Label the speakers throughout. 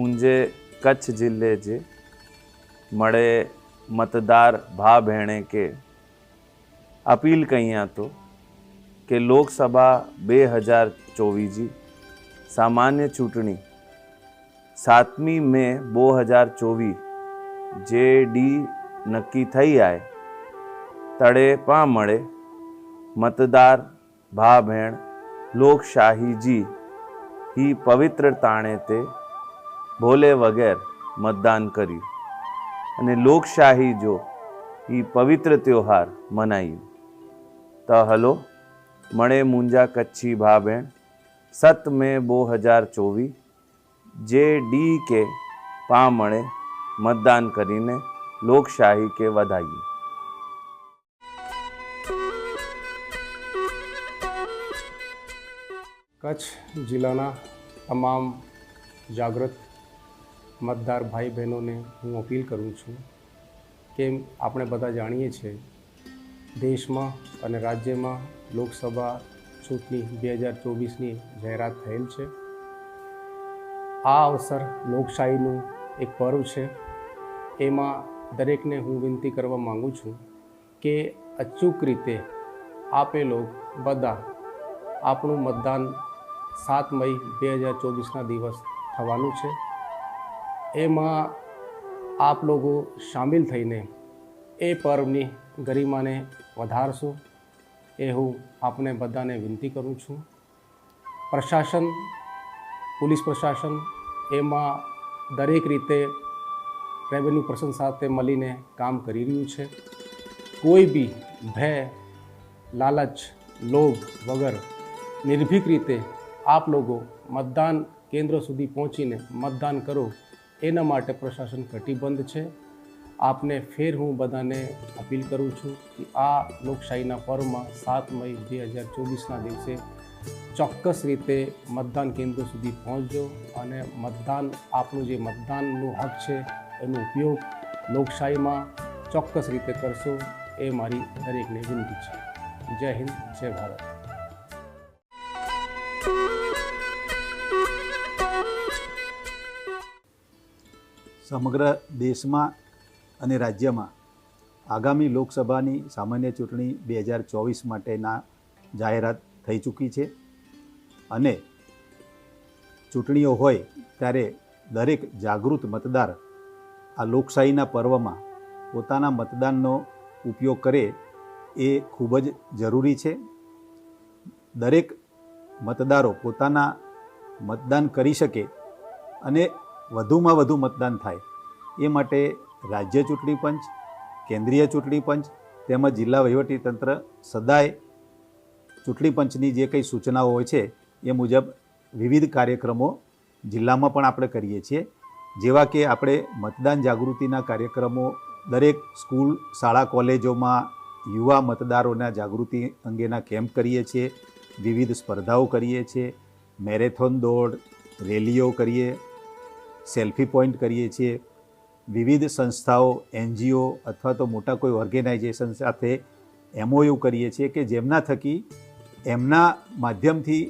Speaker 1: मुंहिंजे कच्छ जिले जे मड़े मतदार भा भेणे के अपील कयां तो कि लोकसभा 2024 जी सामान्य चूंटणी 7 मे 2024 जे डी नक्की थई आए तड़े पा मळे मतदार भा भेण लोकशाही जी ही पवित्र ताणे ते भोले वगैर मतदान करी अने लोकशाही जो ही पवित्र त्योहार मनाई। तो हलो मणे मुंजा कच्छी भा भेण 7 मे 2024 जे डी के पा मणे मतदान करीने लोकशाही के वधाई।
Speaker 2: कच्छ जिल्लाना તમામ જાગૃત મતદાર ભાઈ બહેનોને હું અપીલ કરું છું કે આપણે બધા જાણીએ છીએ દેશમાં અને રાજ્યમાં લોકસભા ચૂંટણી 2024ની જાહેરાત થયેલ છે। આ અવસર લોકશાહીનું એક પર્વ છે। એમાં દરેકને હું વિનંતી કરવા માગું છું કે અચૂક રીતે આપે લોક બધા આપણું મતદાન 7 મઈ 2024ના દિવસ થવાનું છે। એમાં આપ લોકો શામિલ થઈને એ પર્વની ગરિમાને વધારશો એ હું આપને બધાને વિનંતી કરું છું। પ્રશાસન, પોલીસ પ્રશાસન એમાં દરેક રીતે રેવન્યુ પર્સન સાથે મળીને કામ કરી રહ્યું છે। કોઈ બી ભય, લાલચ, લોભ વગર નિર્ભીક રીતે आप लोगों मतदान केंद्र सुधी पहुँचीने मतदान करो एना माटे प्रशासन कटिबद्ध है। आपने फिर हूँ बधाने अपील करूँ छूँ कि आ लोकशाहीना पर्व में 7 मई 2024 दिवसे चौक्कस रीते मतदान केंद्र सुधी पहुँचजो और मतदान आपनु जे मतदाननु हक है एनो उपयोग लोकशाही में चौक्कस रीते करशो ए मारी दरेकने विनती है। जय हिंद, जय भारत।
Speaker 3: समग्र देश में અને રાજ્યમાં આગામી લોકસભાની સામાન્ય ચૂંટણી 2024 માટેના જાહેરાત થઈ ચૂકી છે અને ચૂંટણીઓ હોય ત્યારે દરેક જાગૃત મતદાર આ લોકશાહીના પર્વમાં પોતાના મતદાનનો ઉપયોગ કરે એ ખૂબ જ જરૂરી છે। દરેક મતદારો પોતાના મતદાન કરી શકે અને વધુમાં વધુ મતદાન થાય એ માટે રાજ્ય ચૂંટણી પંચ, કેન્દ્રીય ચૂંટણી પંચ તેમજ જિલ્લા વહીવટીતંત્ર સદાય ચૂંટણી પંચની જે કંઈ સૂચનાઓ હોય છે એ મુજબ વિવિધ કાર્યક્રમો જિલ્લામાં પણ આપણે કરીએ છીએ। જેવા કે આપણે મતદાન જાગૃતિના કાર્યક્રમો દરેક સ્કૂલ, શાળા, કોલેજોમાં યુવા મતદારોના જાગૃતિ અંગેના કેમ્પ કરીએ છીએ, વિવિધ સ્પર્ધાઓ કરીએ છીએ, મેરેથોન દોડ, રેલીઓ કરીએ, સેલ્ફી પોઈન્ટ કરીએ છીએ। વિવિધ સંસ્થાઓ, NGO અથવા તો મોટા કોઈ ઓર્ગેનાઇઝેશન સાથે MOU કરીએ છીએ કે જેમના થકી એમના માધ્યમથી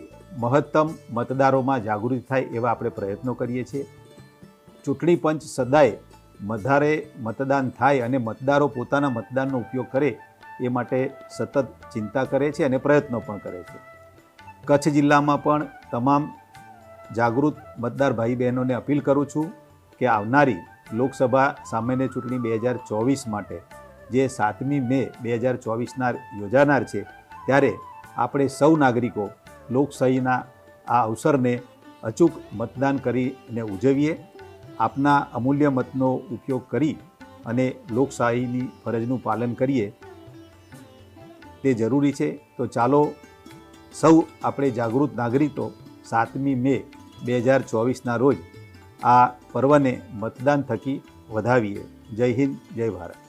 Speaker 3: મહત્તમ મતદારોમાં જાગૃતિ થાય એવા આપણે પ્રયત્નો કરીએ છીએ। ચૂંટણી પંચ સદાય વધારે મતદાન થાય અને મતદારો પોતાના મતદાનનો ઉપયોગ કરે એ માટે સતત ચિંતા કરે છે અને પ્રયત્નો પણ કરે છે। કચ્છ જિલ્લામાં પણ તમામ જાગૃત મતદાર ભાઈ બહેનોને અપીલ કરું છું કે આવનારી લોકસભા સામાન્ય ચૂંટણી 2024 માટે જે 7મી મે 2024ના યોજાનાર છે ત્યારે આપણે સૌ નાગરિકો લોકશાહીના આ અવસરને અચૂક મતદાન કરીને ઉજવીએ। આપના અમૂલ્ય મતનો ઉપયોગ કરી અને લોકશાહીની ફરજનું પાલન કરીએ તે જરૂરી છે। તો ચાલો સૌ આપણે જાગૃત નાગરિકો 7મી મે 2024ના રોજ આ પર્વને મતદાન થકી વધાવીએ। જય હિન્દ, જય ભારત।